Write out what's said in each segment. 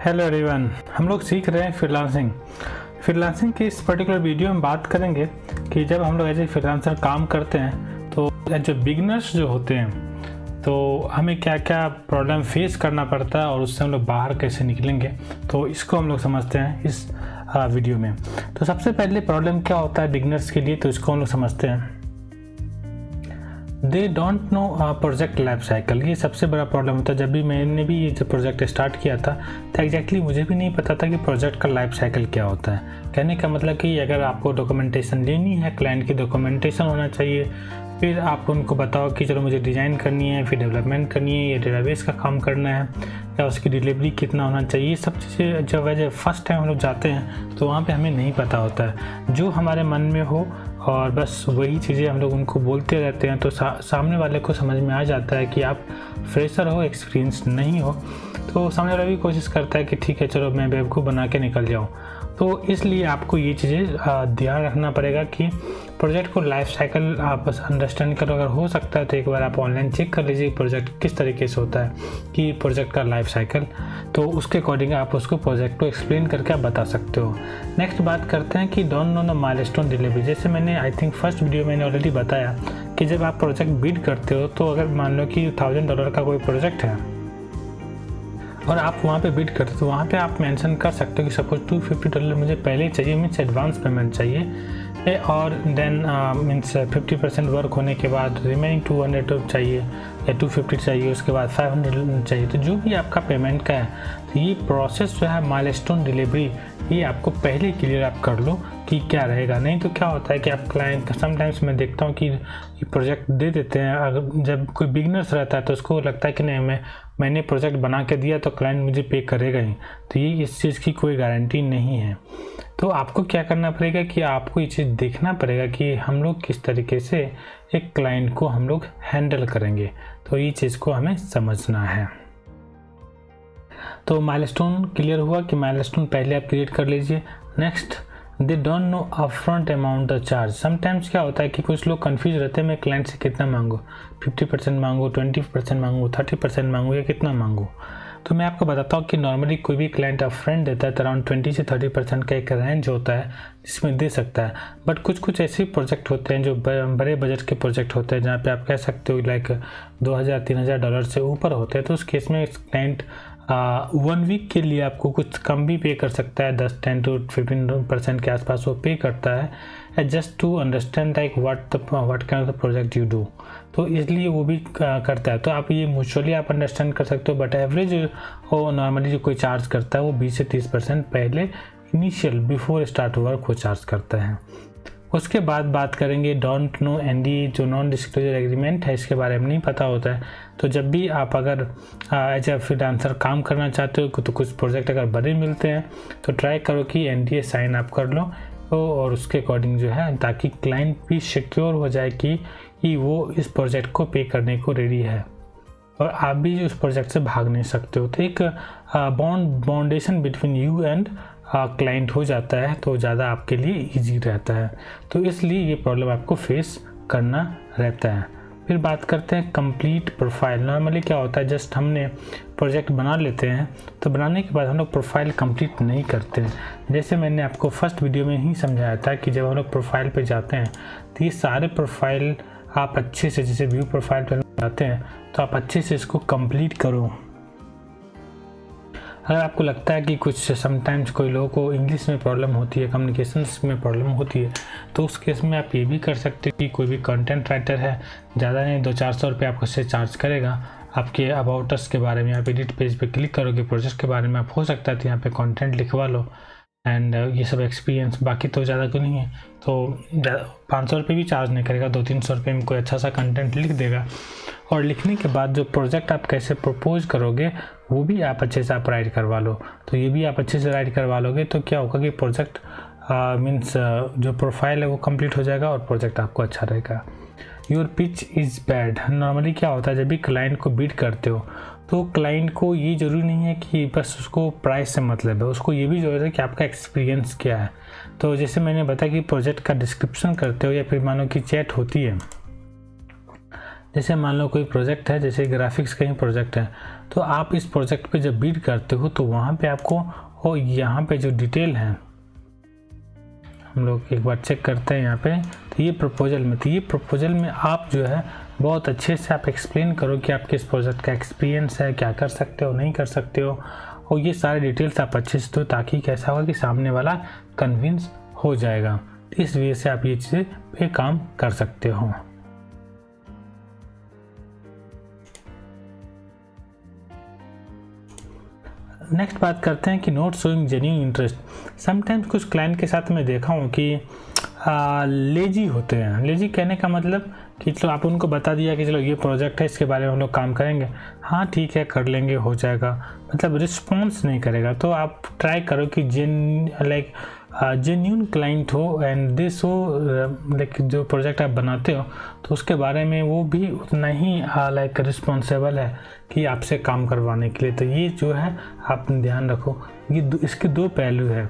Hello everyone, हम लोग सीख रहे हैं फ्रीलांसिंग की इस पर्टिकुलर वीडियो में बात करेंगे कि जब हम लोग एज ए फ्रीलांसर काम करते हैं तो एज ए बिगनर्स जो होते हैं तो हमें क्या क्या प्रॉब्लम फेस करना पड़ता है और उससे हम लोग बाहर कैसे निकलेंगे, तो इसको हम लोग समझते हैं इस वीडियो में। तो सबसे पहले प्रॉब्लम क्या होता है बिगनर्स के लिए, तो इसको हम लोग समझते हैं। They don't know project life cycle. ये सबसे बड़ा प्रॉब्लम होता है। जब भी मैंने भी ये जो प्रोजेक्ट स्टार्ट किया था तो एग्जैक्टली मुझे भी नहीं पता था कि प्रोजेक्ट का लाइफ साइकिल क्या होता है। कहने का मतलब कि अगर आपको डॉक्यूमेंटेशन लेनी है, क्लाइंट की डॉक्यूमेंटेशन होना चाहिए, फिर आप उनको बताओ कि चलो मुझे डिज़ाइन करनी है, फिर डेवलपमेंट करनी है, या डेटाबेस का काम करना है, या उसकी डिलीवरी कितना होना चाहिए, ये सब चीज़ें जब वजह फर्स्ट टाइम हम लोग जाते हैं तो वहाँ पे हमें नहीं पता होता है। जो हमारे मन में हो और बस वही चीज़ें हम लोग उनको बोलते रहते हैं, तो सामने वाले को समझ में आ जाता है कि आप फ्रेशर हो, एक्सपीरियंस नहीं हो। तो सामने वाला भी कोशिश करता है कि ठीक है चलो मैं बेवकूफ़ बना के निकल जाऊँ। तो इसलिए आपको ये चीज़ें ध्यान रखना पड़ेगा कि प्रोजेक्ट को लाइफ साइकिल आप अंडरस्टैंड करो। अगर हो सकता है तो एक बार आप ऑनलाइन चेक कर लीजिए प्रोजेक्ट किस तरीके से होता है कि प्रोजेक्ट का लाइफ साइकिल, तो उसके अकॉर्डिंग आप उसको प्रोजेक्ट को एक्सप्लेन करके आप बता सकते हो। नेक्स्ट बात करते हैं कि don't know the milestone delivery. जैसे मैंने आई थिंक फर्स्ट वीडियो मैंने ऑलरेडी बताया कि जब आप प्रोजेक्ट बिड करते हो तो अगर मान लो कि $1000 का कोई प्रोजेक्ट है और आप वहाँ पे बिड करते हो तो वहाँ पे आप मेंशन कर सकते हो कि सपोज $250 मुझे पहले ही चाहिए, मीन्स एडवांस पेमेंट चाहिए, और देन मीन्स 50% वर्क होने के बाद रिमेनिंग 200 चाहिए या 250 चाहिए, उसके बाद 500 चाहिए। तो जो भी आपका पेमेंट का है तो ये प्रोसेस जो है माइलस्टोन डिलीवरी, ये आपको पहले क्लियर आप कर लो कि क्या रहेगा। नहीं तो क्या होता है कि आप क्लाइंट समटाइम्स मैं देखता हूँ कि ये प्रोजेक्ट दे देते हैं, अगर जब कोई बिगनर्स रहता है तो उसको लगता है कि नहीं मैंने प्रोजेक्ट बना के दिया तो क्लाइंट मुझे पे करेगा ही, तो ये इस चीज़ की कोई गारंटी नहीं है। तो आपको क्या करना पड़ेगा कि आपको ये चीज़ देखना पड़ेगा कि हम लोग किस तरीके से एक क्लाइंट को हम लोग हैंडल करेंगे, तो ये चीज़ को हमें समझना है। तो माइलस्टोन क्लियर हुआ कि माइलस्टोन पहले आप क्रिएट कर लीजिए। Next, they don't know upfront amount the charge. Sometimes क्या होता है कि कुछ लोग कंफ्यूज रहते हैं मैं क्लाइंट से कितना मांगूँ, 50% मांगूँ, 20% मांगूँ, 30% मांगूँ या कितना मांगूँ। तो मैं आपको बताता हूँ कि नॉर्मली कोई भी क्लाइंट अपफ्रंट देता है तो अराउंड 20 से 30% का एक रेंज होता है जिसमें दे सकता है। बट कुछ ऐसे प्रोजेक्ट होते हैं जो बड़े बजट के प्रोजेक्ट होते हैं जहाँ पे आप कह सकते हो लाइक $2000-3000 से ऊपर होते हैं, तो उस केस में क्लाइंट 1 वीक के लिए आपको कुछ कम भी पे कर सकता है, 10 to 15% के आसपास वो पे करता है, just to understand like what kind of project you do. तो इसलिए वो भी करता है। तो आप ये म्यूचुअली आप अंडरस्टैंड कर सकते हो, बट एवरेज वो नॉर्मली जो कोई चार्ज करता है वो 20 से 30% पहले इनिशियल बिफोर स्टार्ट वर्क वो चार्ज करता है। उसके बाद बात करेंगे डोंट नो NDA, जो नॉन डिस्क्लोजर एग्रीमेंट है, इसके बारे में नहीं पता होता है। तो जब भी आप अगर एज ए फ्रीलांसर काम करना चाहते हो तो कुछ प्रोजेक्ट अगर बड़े मिलते हैं तो ट्राई करो कि NDA साइन आप कर लो, और उसके अकॉर्डिंग जो है ताकि क्लाइंट भी सिक्योर हो जाए कि वो इस प्रोजेक्ट को पे करने को रेडी है और आप भी उस प्रोजेक्ट से भाग नहीं सकते हो। तो एक बाउंडेशन बिटवीन यू एंड क्लाइंट हो जाता है तो ज़्यादा आपके लिए इजी रहता है। तो इसलिए ये प्रॉब्लम आपको फेस करना रहता है। फिर बात करते हैं कंप्लीट प्रोफाइल। नॉर्मली क्या होता है, जस्ट हमने प्रोजेक्ट बना लेते हैं तो बनाने के बाद हम लोग प्रोफाइल कंप्लीट नहीं करते हैं। जैसे मैंने आपको फर्स्ट वीडियो में ही समझाया था कि जब हम लोग प्रोफाइल पे जाते हैं तो ये सारे प्रोफाइल आप अच्छे से, जैसे व्यू प्रोफाइल पर जाते हैं तो आप अच्छे से इसको कंप्लीट करो। अगर आपको लगता है कि कुछ समटाइम्स कोई लोगों को इंग्लिश में प्रॉब्लम होती है, कम्युनिकेशंस में प्रॉब्लम होती है, तो उस केस में आप ये भी कर सकते हो कि कोई भी कंटेंट राइटर है, ज़्यादा नहीं 200-400 रुपये आपको से चार्ज करेगा आपके अबाउट अस के बारे में। आप एडिट पेज पे क्लिक करोगे, प्रोजेक्ट के बारे में आप हो सकता है तो यहाँ पे कंटेंट लिखवा लो एंड ये सब एक्सपीरियंस, बाकी तो ज़्यादा को नहीं है। तो 500 रुपये भी चार्ज नहीं करेगा, 200-300 रुपये में कोई अच्छा सा कंटेंट लिख देगा, और लिखने के बाद जो प्रोजेक्ट आप कैसे प्रपोज करोगे वो भी आप अच्छे से आप राइट करवा लो। तो ये भी आप अच्छे से राइट करवा लोगे तो क्या होगा कि प्रोजेक्ट मीन्स जो प्रोफाइल है वो कंप्लीट हो जाएगा और प्रोजेक्ट आपको अच्छा रहेगा। Your pitch is bad. Normally क्या होता है जब भी क्लाइंट को बिड करते हो तो क्लाइंट को ये ज़रूरी नहीं है कि बस उसको प्राइस से मतलब है, उसको ये भी ज़रूरत है कि आपका एक्सपीरियंस क्या है। तो जैसे मैंने बताया कि प्रोजेक्ट का डिस्क्रिप्शन करते हो या फिर मानो कि चैट होती है, जैसे मान लो कोई प्रोजेक्ट है, जैसे ग्राफिक्स का ही प्रोजेक्ट है तो आप इस प्रोजेक्ट पे जब बिड करते हो तो वहाँ पे आपको और यहाँ पे जो डिटेल है हम लोग एक बार चेक करते हैं यहाँ पे। तो ये प्रपोजल में आप जो है बहुत अच्छे से आप एक्सप्लेन करो कि आपके इस प्रोजेक्ट का एक्सपीरियंस है, क्या कर सकते हो नहीं कर सकते हो, और ये सारे डिटेल्स आप अच्छे से दो ताकि कैसा होगा कि सामने वाला कन्विंस हो जाएगा। इस वजह से आप ये चीज़ें पे काम कर सकते हो। नेक्स्ट बात करते हैं कि not showing genuine interest. Sometimes कुछ क्लाइंट के साथ मैं देखा हूँ कि लेजी होते हैं। लेजी कहने का मतलब कि चलो आप उनको बता दिया कि चलो ये प्रोजेक्ट है, इसके बारे में हम लोग काम करेंगे, हाँ ठीक है कर लेंगे हो जाएगा, मतलब रिस्पॉन्स नहीं करेगा। तो आप ट्राई करो कि जेन्यून क्लाइंट हो एंड दिस हो, लाइक जो प्रोजेक्ट आप बनाते हो तो उसके बारे में वो भी उतना ही लाइक रिस्पॉन्सिबल है कि आपसे काम करवाने के लिए। तो ये जो है आप ध्यान रखो, ये इसके दो पहलू है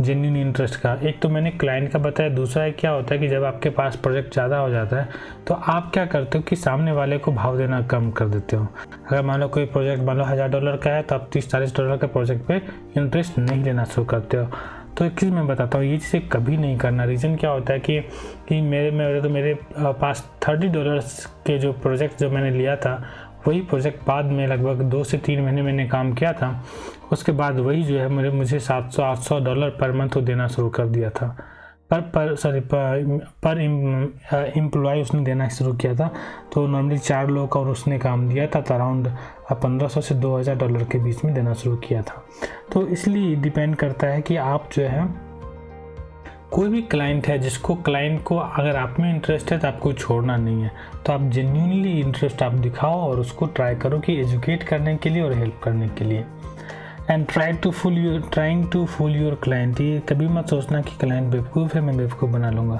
जेन्यून इंटरेस्ट का। एक तो मैंने क्लाइंट का बताया, दूसरा क्या होता है कि जब आपके पास प्रोजेक्ट ज़्यादा हो जाता है तो आप क्या करते हो कि सामने वाले को भाव देना कम कर देते हो। अगर मान लो कोई प्रोजेक्ट मान लो $1000 का है तो आप $30-40 के प्रोजेक्ट पे इंटरेस्ट नहीं लेना शुरू करते हो। तो एक चीज़ मैं बताता हूँ, ये चीज़ें कभी नहीं करना। रीज़न क्या होता है कि मेरे पास $30 के जो प्रोजेक्ट जो मैंने लिया था वही प्रोजेक्ट बाद में लगभग 2 से 3 महीने मैंने काम किया था, उसके बाद वही जो है मुझे $700-800 पर मंथ देना शुरू कर दिया था। पर एम्प्लॉय उसने देना शुरू किया था। तो नॉर्मली 4 लोग और उसने काम दिया था तो अराउंड $1500 से $2000 के बीच में देना शुरू किया था। तो इसलिए डिपेंड करता है कि आप जो है कोई भी क्लाइंट है जिसको क्लाइंट को अगर आप में इंटरेस्ट है तो आपको छोड़ना नहीं है। तो आप जेन्युइनली इंटरेस्ट आप दिखाओ और उसको ट्राई करो कि एजुकेट करने के लिए और हेल्प करने के लिए। And trying to fool your client. ये कभी मत सोचना कि क्लाइंट बेवकूफ़ है मैं बेवकूफ़ बना लूँगा,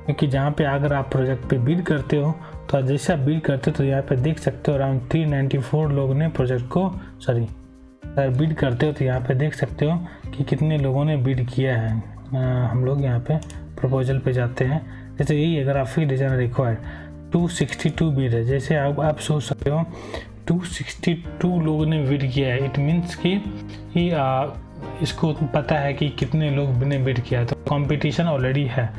क्योंकि जहाँ पे अगर आप प्रोजेक्ट पे बिड करते हो तो जैसे आप बिड करते हो तो यहाँ पे देख सकते हो अराउंड 394 लोग ने प्रोजेक्ट को अगर बिड करते हो तो यहाँ पे देख सकते हो कि कितने लोगों ने बिड किया है। हम लोग यहाँ पे प्रपोजल पे जाते हैं, जैसे यही ग्राफिक डिज़ाइनर रिक्वायर्ड 262 बिड है। जैसे आप सोच सकते हो 262 लोगों ने बिड किया है, इट मीन्स कि इसको पता है कि कितने लोग ने बिड किया है, तो कंपटीशन ऑलरेडी है।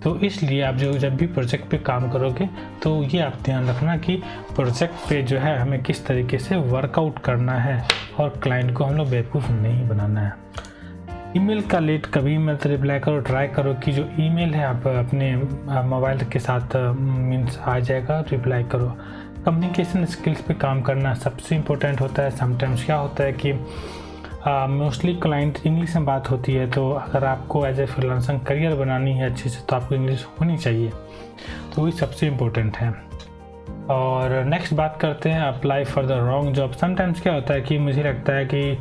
तो इसलिए आप जब भी प्रोजेक्ट पे काम करोगे तो ये आप ध्यान रखना कि प्रोजेक्ट पे जो है हमें किस तरीके से वर्कआउट करना है और क्लाइंट को हम लोग बेवकूफ़ नहीं बनाना है। ईमेल का लेट कभी मत रिप्लाई करो, ट्राई करो कि जो ईमेल है आप अपने मोबाइल के साथ मीन्स आ जाएगा, रिप्लाई करो। कम्युनिकेशन स्किल्स पे काम करना सबसे इम्पोर्टेंट होता है। समटाइम्स क्या होता है कि मोस्टली क्लाइंट इंग्लिश में बात होती है, तो अगर आपको एज ए फ्रीलांसर करियर बनानी है अच्छे से तो आपको इंग्लिश होनी चाहिए, तो वही सबसे इम्पोर्टेंट है। और नेक्स्ट बात करते हैं apply for the wrong job. Sometimes क्या होता है कि मुझे लगता है कि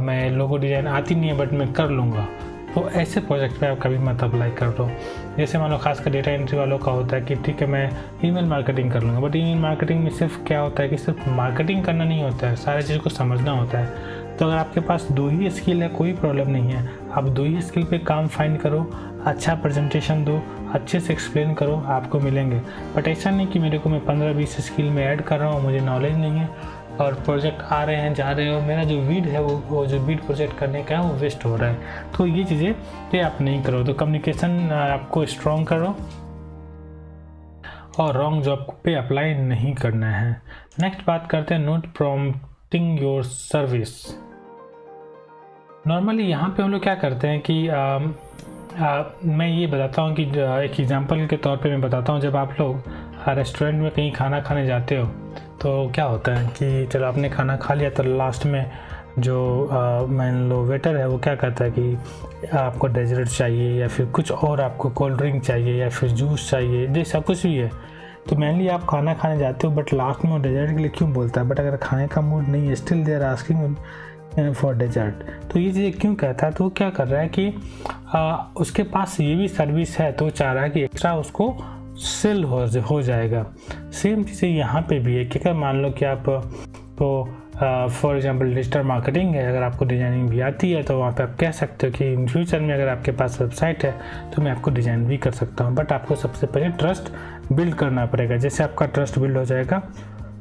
मैं लोगो डिज़ाइन आती नहीं है बट मैं कर लूँगा, तो ऐसे प्रोजेक्ट पे आप कभी मत अप्लाई कर दो। जैसे मान लो खासकर डेटा एंट्री वालों का होता है कि ठीक है मैं ईमेल मार्केटिंग कर लूँगा, बट ईमेल मार्केटिंग में सिर्फ क्या होता है कि सिर्फ मार्केटिंग करना नहीं होता है, सारी चीज़ को समझना होता है। तो अगर आपके पास 2 ही स्किल है कोई प्रॉब्लम नहीं है, आप 2 ही स्किल पे काम फाइंड करो, अच्छा प्रेजेंटेशन दो, अच्छे से एक्सप्लेन करो, आपको मिलेंगे। बट ऐसा नहीं कि मेरे को मैं 15-20 स्किल में ऐड कर रहा हूँ, मुझे नॉलेज नहीं है और प्रोजेक्ट आ रहे हैं जा रहे हो, मेरा जो बीड है वो जो बीड प्रोजेक्ट करने का है वो वेस्ट हो रहा है। तो ये चीज़ें पे आप नहीं करो। तो कम्युनिकेशन आपको स्ट्रॉन्ग करो और रॉन्ग जॉब पे अप्लाई नहीं करना है। नेक्स्ट बात करते हैं note prompting your service. Normally यहाँ पे हम लोग क्या करते हैं कि मैं ये बताता हूँ कि एक एग्जांपल के तौर पे मैं बताता हूँ, जब आप लोग रेस्टोरेंट में कहीं खाना खाने जाते हो तो क्या होता है कि चलो आपने खाना खा लिया तो लास्ट में जो मान लो वेटर है वो क्या कहता है कि आपको डेजर्ट चाहिए या फिर कुछ और, आपको कोल्ड ड्रिंक चाहिए या फिर जूस चाहिए, जैसा कुछ भी है। तो मेनली आप खाना खाने जाते हो बट लास्ट में वो डेजर्ट के लिए क्यों बोलता है, बट अगर खाने का मूड नहीं है still they are asking for dessert. तो ये चीज़ें क्यों कहता है, तो वो क्या कर रहा है कि उसके पास ये भी सर्विस है तो वो चाह रहा है कि एक्स्ट्रा उसको सेल हो जाएगा। सेम चीज़ें यहाँ पे भी है कि अगर मान लो कि आप तो फॉर एग्जांपल डिजिटल मार्केटिंग है, अगर आपको डिज़ाइनिंग भी आती है तो वहाँ पे आप कह सकते हो कि इन फ्यूचर में अगर आपके पास वेबसाइट है तो मैं आपको डिज़ाइन भी कर सकता हूँ, बट आपको सबसे पहले ट्रस्ट बिल्ड करना पड़ेगा। जैसे आपका ट्रस्ट बिल्ड हो जाएगा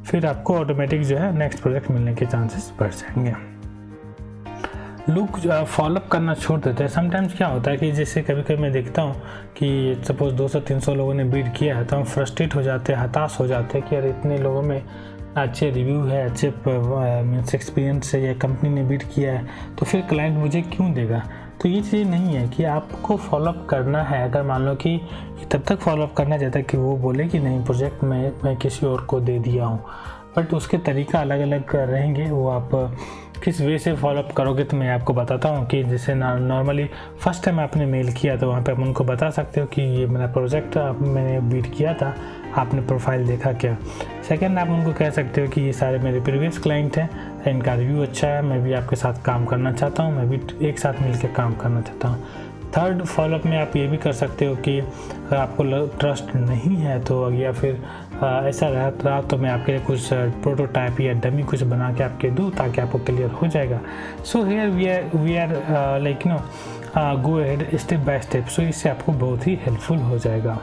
फिर आपको ऑटोमेटिक जो है नेक्स्ट प्रोजेक्ट मिलने के चांसेस बढ़ जाएंगे। लोग फॉलोअप करना छोड़ देते हैं। समटाइम्स क्या होता है कि जैसे कभी कभी मैं देखता हूँ कि सपोज़ 200-300 लोगों ने बीट किया है तो हम फ्रस्ट्रेट हो जाते हैं, हताश हो जाते हैं कि यार इतने लोगों में अच्छे रिव्यू है, अच्छे मीन्स एक्सपीरियंस है, या कंपनी ने बीट किया है तो फिर क्लाइंट मुझे क्यों देगा। तो ये चीज़ नहीं है कि आपको फॉलोअप करना है। अगर मान लो कि तब तक फॉलोअप करना चाहता है कि वो बोले कि नहीं प्रोजेक्ट मैं किसी और को दे दिया हूँ, बट उसके तरीका अलग अलग रहेंगे। वो आप किस वे से फॉलोअप करोगे तो मैं आपको बताता हूँ कि जैसे नॉर्मली फर्स्ट टाइम आपने मेल किया तो वहाँ पे आप उनको बता सकते हो कि ये मेरा प्रोजेक्ट मैंने बीट किया था, आपने प्रोफाइल देखा क्या। सेकंड, आप उनको कह सकते हो कि ये सारे मेरे प्रीवियस क्लाइंट हैं, इनका रिव्यू अच्छा है, मैं भी आपके साथ काम करना चाहता हूँ, मैं भी एक साथ मिलकर काम करना चाहता हूँ। थर्ड फॉलोअप में आप ये भी कर सकते हो कि अगर आपको ट्रस्ट नहीं है तो या फिर ऐसा रहा तो मैं आपके लिए कुछ प्रोटोटाइप या डमी कुछ बना के आपके दूँ ताकि आपको क्लियर हो जाएगा। So here we are like go ahead step by step. So इससे आपको बहुत ही हेल्पफुल हो जाएगा।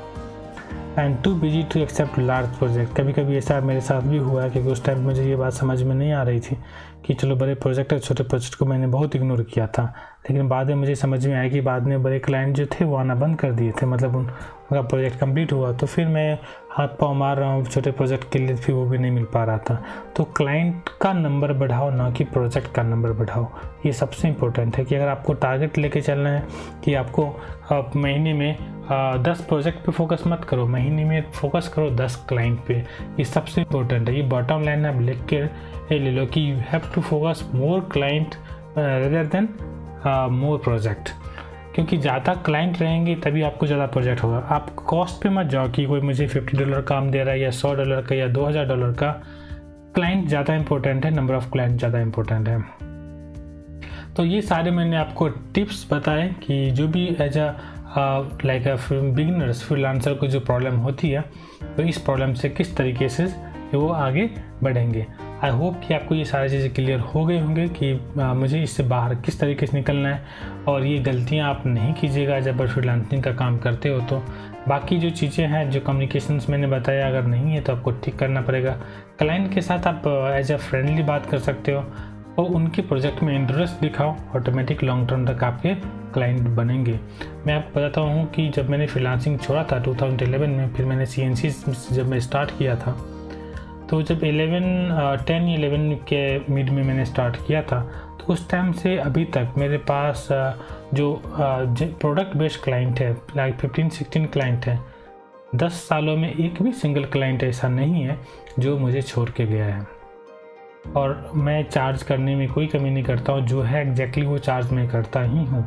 And too busy to accept large project. कभी कभी ऐसा मेरे साथ भी हुआ है क्योंकि उस टाइम मुझे ये बात समझ में नहीं आ रही थी कि चलो बड़े प्रोजेक्ट और छोटे प्रोजेक्ट को मैंने बहुत इग्नोर किया था, लेकिन बाद में मुझे समझ में आया कि बाद में बड़े क्लाइंट जो थे वो आना बंद कर दिए थे, मतलब उनका प्रोजेक्ट कंप्लीट हुआ तो फिर मैं हाथ पाँव मार रहा हूँ छोटे प्रोजेक्ट के लिए, फिर वो भी नहीं मिल पा रहा था। तो क्लाइंट का नंबर बढ़ाओ, ना कि प्रोजेक्ट का नंबर बढ़ाओ। ये सबसे इम्पोर्टेंट है कि अगर आपको टारगेट लेके चलना है कि आपको महीने में 10 प्रोजेक्ट पे फोकस मत करो, महीने में फोकस करो 10 क्लाइंट पे। ये सबसे इम्पोर्टेंट है। ये बॉटम लाइन आप लिख के ले लो कि you have to focus more client rather than more project, क्योंकि ज़्यादा क्लाइंट रहेंगे तभी आपको ज़्यादा प्रोजेक्ट होगा। आप कॉस्ट पे मत जाओ कि कोई मुझे $50 काम दे रहा है या $100 का या $2000 का। क्लाइंट ज़्यादा इंपॉर्टेंट है, नंबर ऑफ़ क्लाइंट ज़्यादा इंपॉर्टेंट है। तो ये सारे मैंने आपको टिप्स बताए कि जो भी as a like beginners freelancer को जो प्रॉब्लम होती है तो इस प्रॉब्लम से किस तरीके से वो आगे बढ़ेंगे। आई होप कि आपको ये सारी चीज़ें क्लियर हो गए होंगे कि मुझे इससे बाहर किस तरीके से निकलना है, और ये गलतियां आप नहीं कीजिएगा जब फ्रीलांसिंग का काम करते हो। तो बाकी जो चीज़ें हैं, जो कम्युनिकेशंस मैंने बताया, अगर नहीं है तो आपको ठीक करना पड़ेगा। क्लाइंट के साथ आप एज अ फ्रेंडली बात कर सकते हो और उनके प्रोजेक्ट में इंटरेस्ट दिखाओ, ऑटोमेटिक लॉन्ग टर्म तक आपके क्लाइंट बनेंगे। मैं आपको बताता हूँ कि जब मैंने फ्रीलांसिंग छोड़ा था 2011 में, फिर मैंने CNC जब मैं स्टार्ट किया था, तो जब 10-11 के मिड में मैंने स्टार्ट किया था तो उस टाइम से अभी तक मेरे पास जो प्रोडक्ट बेस्ड क्लाइंट है लाइक 15-16 क्लाइंट है। 10 सालों में एक भी सिंगल क्लाइंट ऐसा नहीं है जो मुझे छोड़ के गया है, और मैं चार्ज करने में कोई कमी नहीं करता हूँ। जो है एग्जैक्टली वो चार्ज मैं करता ही हूँ।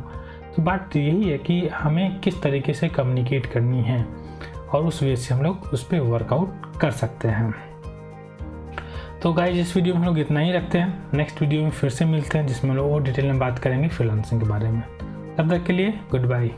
तो बात यही है कि हमें किस तरीके से कम्युनिकेट करनी है और उस वजह से हम लोग उस पर वर्कआउट कर सकते हैं। तो गाइस इस वीडियो में हम लोग इतना ही रखते हैं। नेक्स्ट वीडियो में फिर से मिलते हैं जिसमें हम लोग और डिटेल में बात करेंगे फ्रीलांसिंग के बारे में। तब तक के लिए गुड बाय।